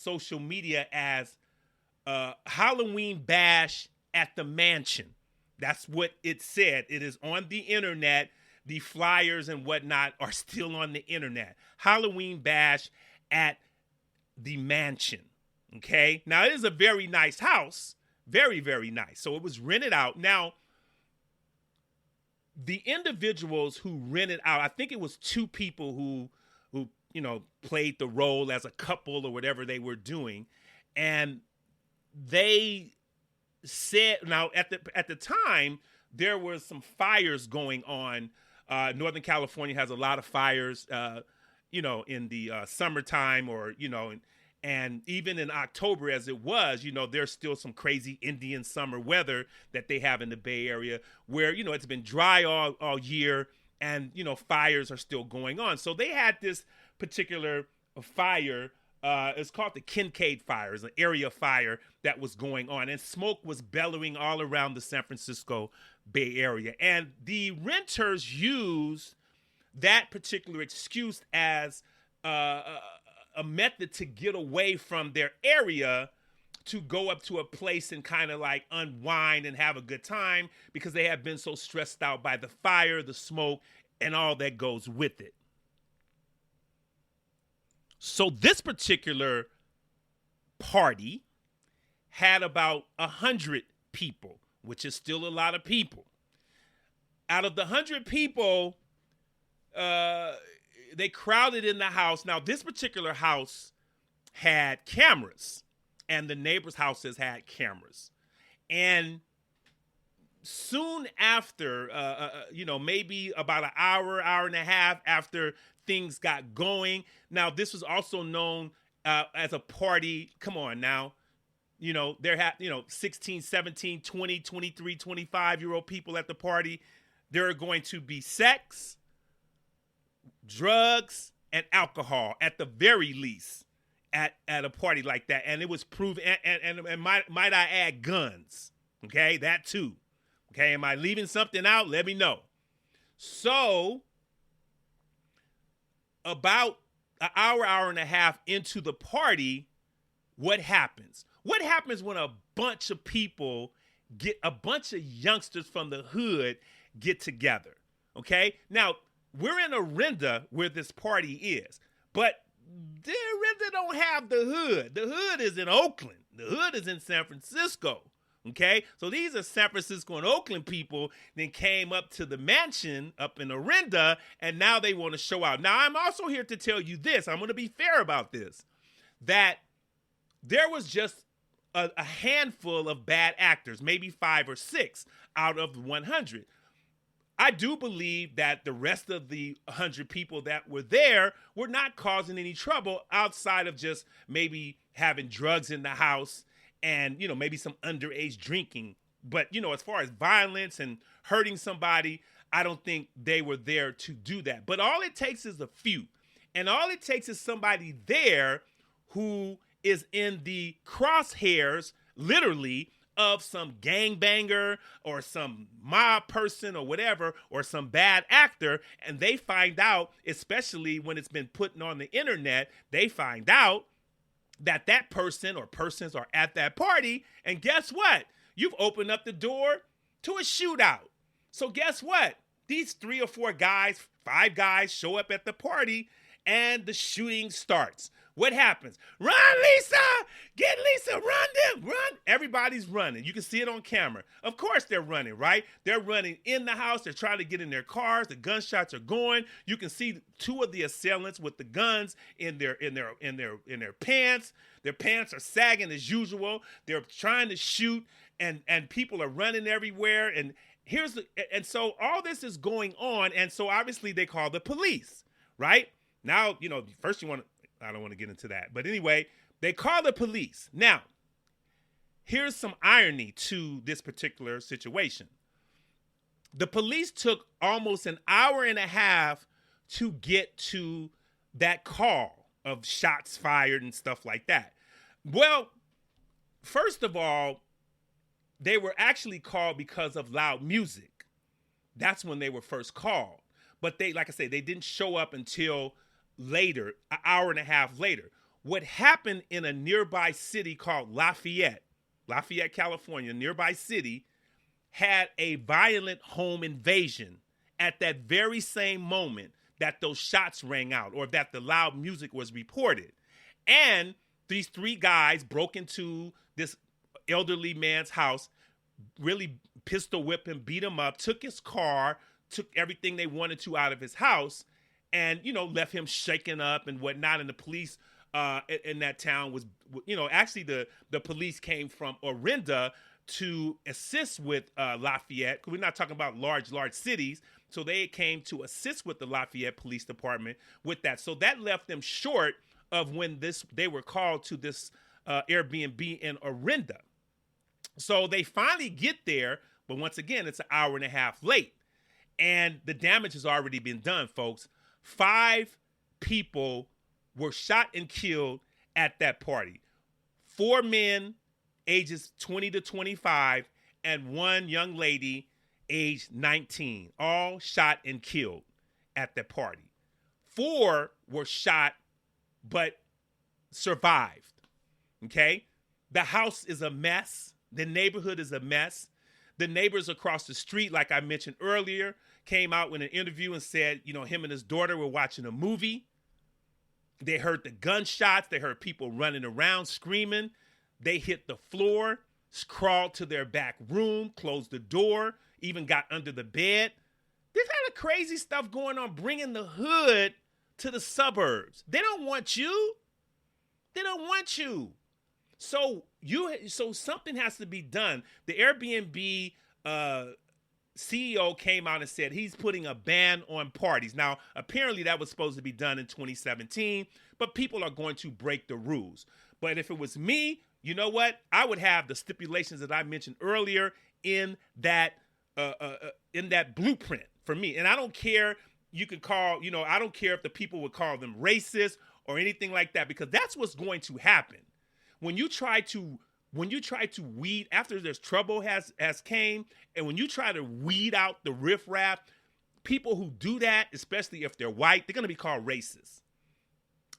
social media as Halloween bash at the mansion. That's what it said. It is on the internet. The flyers and whatnot are still on the internet. Halloween bash at the mansion. Okay. Now, it is a very nice house. Very, very nice. So it was rented out. Now, the individuals who rented out, I think it was two people who played the role as a couple or whatever they were doing. And they said, now at the time, there was some fires going on. Northern California has a lot of fires, in the summertime and even in October as it was, there's still some crazy Indian summer weather that they have in the Bay Area where, it's been dry all year and, fires are still going on. So they had this particular fire. It's called the Kincaid Fires, an area fire that was going on, and smoke was bellowing all around the San Francisco Bay Area. And the renters used that particular excuse as a method to get away from their area to go up to a place and kind of like unwind and have a good time because they have been so stressed out by the fire, the smoke, and all that goes with it. So this particular party had about 100 people, which is still a lot of people. Out of the 100 people, they crowded in the house. Now, this particular house had cameras, and the neighbors' houses had cameras. And soon after, maybe about an hour and a half after things got going. Now, this was also known as a party. Come on now. There had, 16, 17, 20, 23, 25-year-old people at the party. There are going to be sex, drugs, and alcohol at the very least at a party like that. And it was proven, and might I add, guns. Okay, that too. Okay, am I leaving something out? Let me know. So, about an hour and a half into the party, what happens? What happens when a bunch of people a bunch of youngsters from the hood get together? Okay, now we're in Orinda where this party is, but Orinda don't have the hood. The hood is in Oakland. The hood is in San Francisco. Okay, so these are San Francisco and Oakland people then came up to the mansion up in Orinda, and now they want to show out. Now, I'm also here to tell you this. I'm going to be fair about this, that there was just a handful of bad actors, maybe 5 or 6 out of 100. I do believe that the rest of the 100 people that were there were not causing any trouble outside of just maybe having drugs in the house and, maybe some underage drinking. But, as far as violence and hurting somebody, I don't think they were there to do that. But all it takes is a few. And all it takes is somebody there who is in the crosshairs, literally, of some gangbanger or some mob person or whatever, or some bad actor, and they find out, especially when it's been put on the internet, they find out that person or persons are at that party, and guess what? You've opened up the door to a shootout. So guess what? These 3 or 4 guys, 5 guys show up at the party, and the shooting starts. What happens? Run, Lisa! Get Lisa! Run them! Run! Everybody's running. You can see it on camera. Of course they're running, right? They're running in the house. They're trying to get in their cars. The gunshots are going. You can see 2 of the assailants with the guns in their pants. Their pants are sagging as usual. They're trying to shoot, and people are running everywhere. And so all this is going on, and so obviously they call the police, right? Now, first I don't want to get into that. But anyway, they call the police. Now, here's some irony to this particular situation. The police took almost an hour and a half to get to that call of shots fired and stuff like that. Well, first of all, they were actually called because of loud music. That's when they were first called. But they, like I say, they didn't show up until later, an hour and a half later. what happened in a nearby city called Lafayette, California, nearby city, had a violent home invasion at that very same moment that those shots rang out or that the loud music was reported. And these three guys broke into this elderly man's house, really pistol whipped him, beat him up, took his car, took everything they wanted to out of his house, and, left him shaken up and whatnot. And the police in that town was, actually the police came from Orinda to assist with Lafayette, because we're not talking about large cities. So they came to assist with the Lafayette Police Department with that. So that left them short of when they were called to this Airbnb in Orinda. So they finally get there, but once again, it's an hour and a half late. And the damage has already been done, folks. 5 people were shot and killed at that party. 4 men, ages 20 to 25, and 1 young lady, aged 19, all shot and killed at the party. 4 were shot but survived. Okay? The house is a mess. The neighborhood is a mess. The neighbors across the street, like I mentioned earlier, came out in an interview and said, him and his daughter were watching a movie. They heard the gunshots. They heard people running around screaming. They hit the floor, crawled to their back room, closed the door, even got under the bed. This kind of crazy stuff going on, bringing the hood to the suburbs. They don't want you. They don't want you. So something has to be done. The Airbnb CEO came out and said he's putting a ban on parties. Now, apparently that was supposed to be done in 2017, but people are going to break the rules. But if it was me, you know what? I would have the stipulations that I mentioned earlier in that blueprint for me. And I don't care. You could call, I don't care if the people would call them racist or anything like that, because that's what's going to happen. When you try to weed, after there's trouble has came, and when you try to weed out the riffraff, people who do that, especially if they're white, they're going to be called racist.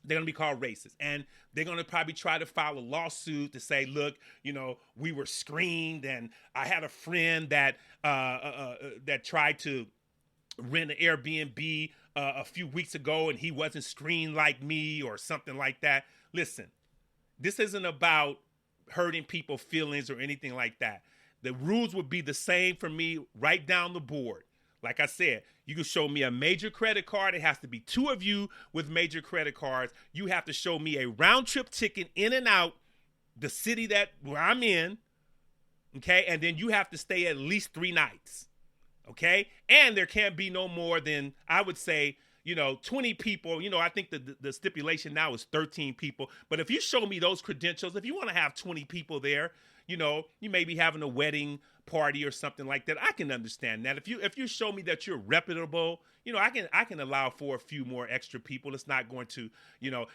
They're going to be called racist. And they're going to probably try to file a lawsuit to say, look, we were screened, and I had a friend that tried to rent an Airbnb a few weeks ago, and he wasn't screened like me or something like that. Listen, this isn't about hurting people's feelings or anything like that. The rules would be the same for me right down the board. Like I said, you can show me a major credit card. It has to be 2 of you with major credit cards. You have to show me a round trip ticket in and out the city where I'm in. Okay. And then you have to stay at least 3 nights. Okay. And there can't be no more than, I would say, 20 people. I think the stipulation now is 13 people. But if you show me those credentials, if you want to have 20 people there, you may be having a wedding party or something like that. I can understand that. If you show me that you're reputable, I can allow for a few more extra people. It's not going to,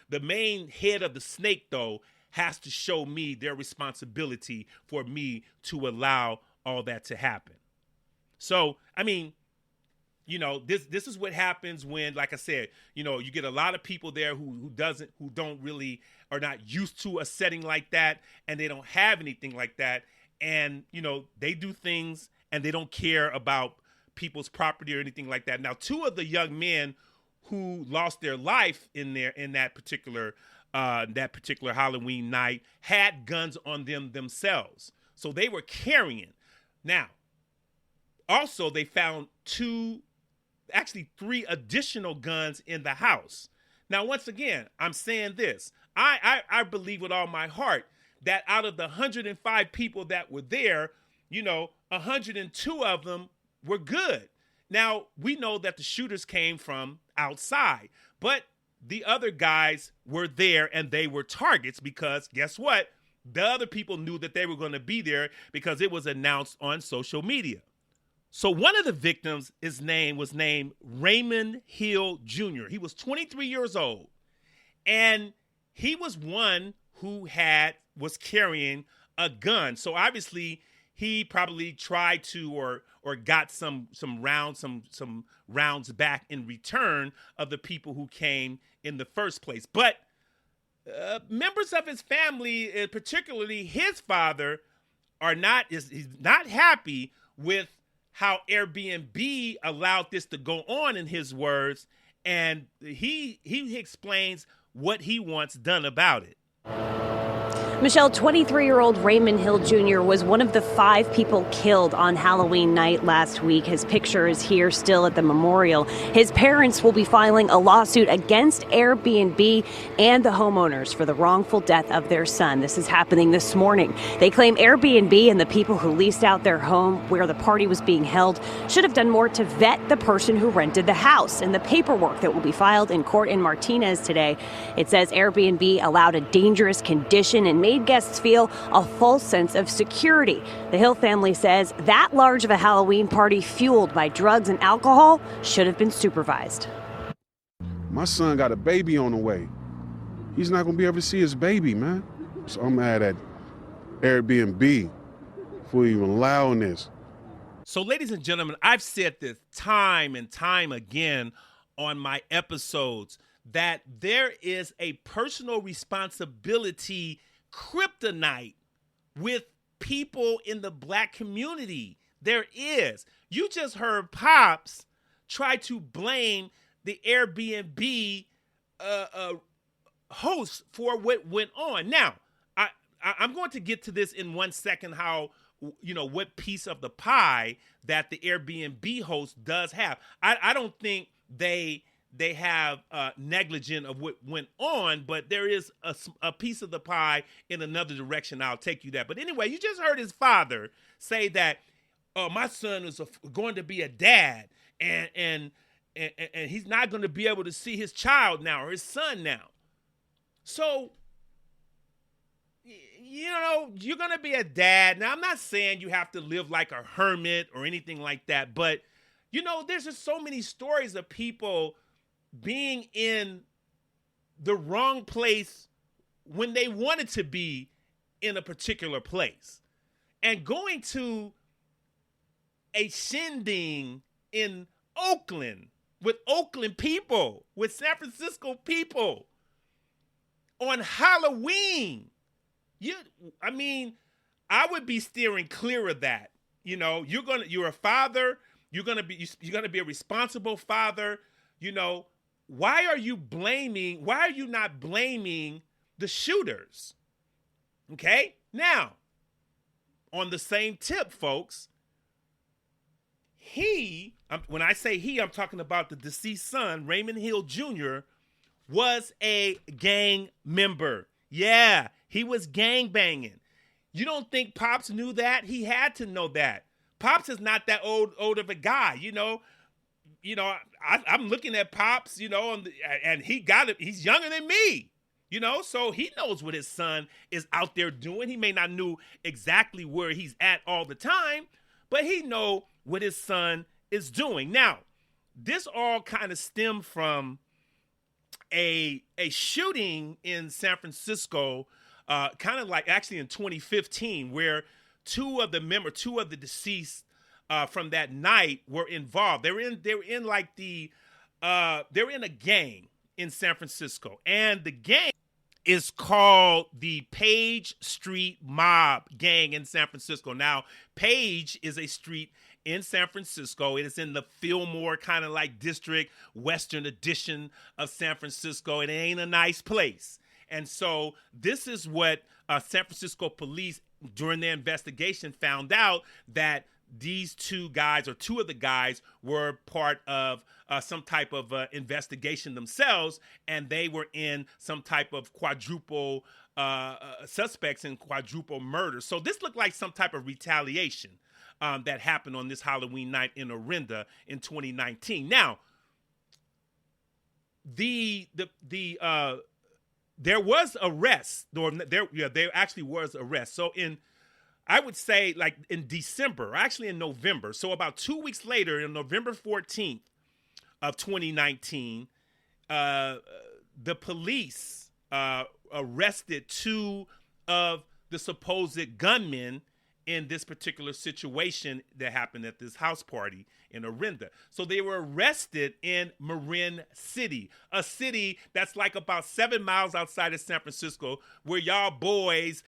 the main head of the snake, though, has to show me their responsibility for me to allow all that to happen. So, I mean, this is what happens when, like I said, you get a lot of people there who don't really are not used to a setting like that, and they don't have anything like that. And, they do things and they don't care about people's property or anything like that. Now, 2 of the young men who lost their life in that particular Halloween night had guns on them themselves. So they were carrying. Now, also, they found 3 additional guns in the house. Now, once again, I'm saying this. I believe with all my heart that out of the 105 people that were there, 102 of them were good. Now, we know that the shooters came from outside, but the other guys were there and they were targets because guess what? The other people knew that they were going to be there because it was announced on social media. So one of the victims was named Raymond Hill Jr. He was 23 years old, and he was one who was carrying a gun. So obviously he probably tried to or got some rounds back in return of the people who came in the first place. But members of his family, particularly his father, he's not happy with how Airbnb allowed this to go on, in his words, and he explains what he wants done about it. Michelle, 23-year-old Raymond Hill Jr. was one of the 5 people killed on Halloween night last week. His picture is here still at the memorial. His parents will be filing a lawsuit against Airbnb and the homeowners for the wrongful death of their son. This is happening this morning. They claim Airbnb and the people who leased out their home where the party was being held should have done more to vet the person who rented the house. In the paperwork that will be filed in court in Martinez today, it says Airbnb allowed a dangerous condition and made guests feel a false sense of security. The Hill family says that large of a Halloween party fueled by drugs and alcohol should have been supervised. My son got a baby on the way. He's not going to be able to see his baby, man. So I'm mad at Airbnb for even allowing this. So, ladies and gentlemen, I've said this time and time again on my episodes that there is a personal responsibility kryptonite with people in the Black community. There is. You just heard Pops try to blame the Airbnb host for what went on. Now, I'm going to get to this in 1 second, how, what piece of the pie that the Airbnb host does have. I don't think they have negligence of what went on, but there is a piece of the pie in another direction. I'll take you there. But anyway, you just heard his father say that, my son is going to be a dad, and he's not going to be able to see his child now, or his son now. So, you're going to be a dad. Now, I'm not saying you have to live like a hermit or anything like that, but, there's just so many stories of people being in the wrong place when they wanted to be in a particular place, and going to a shindig in Oakland with Oakland people, with San Francisco people on Halloween. I would be steering clear of that. You're a father. You're gonna be a responsible father. Why are you not blaming the shooters? Okay? Now, on the same tip, folks, when I say he, I'm talking about the deceased son, Raymond Hill Jr., was a gang member. Yeah, he was gang banging. You don't think Pops knew that? He had to know that. Pops is not that old of a guy, I'm looking at Pops, and he's younger than me, so he knows what his son is out there doing. He may not know exactly where he's at all the time, but he know what his son is doing. Now, this all kind of stemmed from a shooting in San Francisco, kind of like actually in 2015, where two of the deceased from that night were involved. They're in a gang in San Francisco, and the gang is called the Page Street Mob Gang in San Francisco. Now, Page is a street in San Francisco. It is in the Fillmore kind of like district, western edition of San Francisco. It ain't a nice place. And so this is what San Francisco police, during their investigation, found out, that these two of the guys were part of some type of investigation themselves, and they were in some type of quadruple suspects in quadruple murder. So this looked like some type of retaliation that happened on this Halloween night in Orinda in 2019. Now, there was arrest, or there actually was arrest. So I would say like in December, actually in November. So about 2 weeks later, on November 14th of 2019, the police arrested two of the supposed gunmen in this particular situation that happened at this house party in Orinda. So they were arrested in Marin City, a city that's like about 7 miles outside of San Francisco, where y'all boys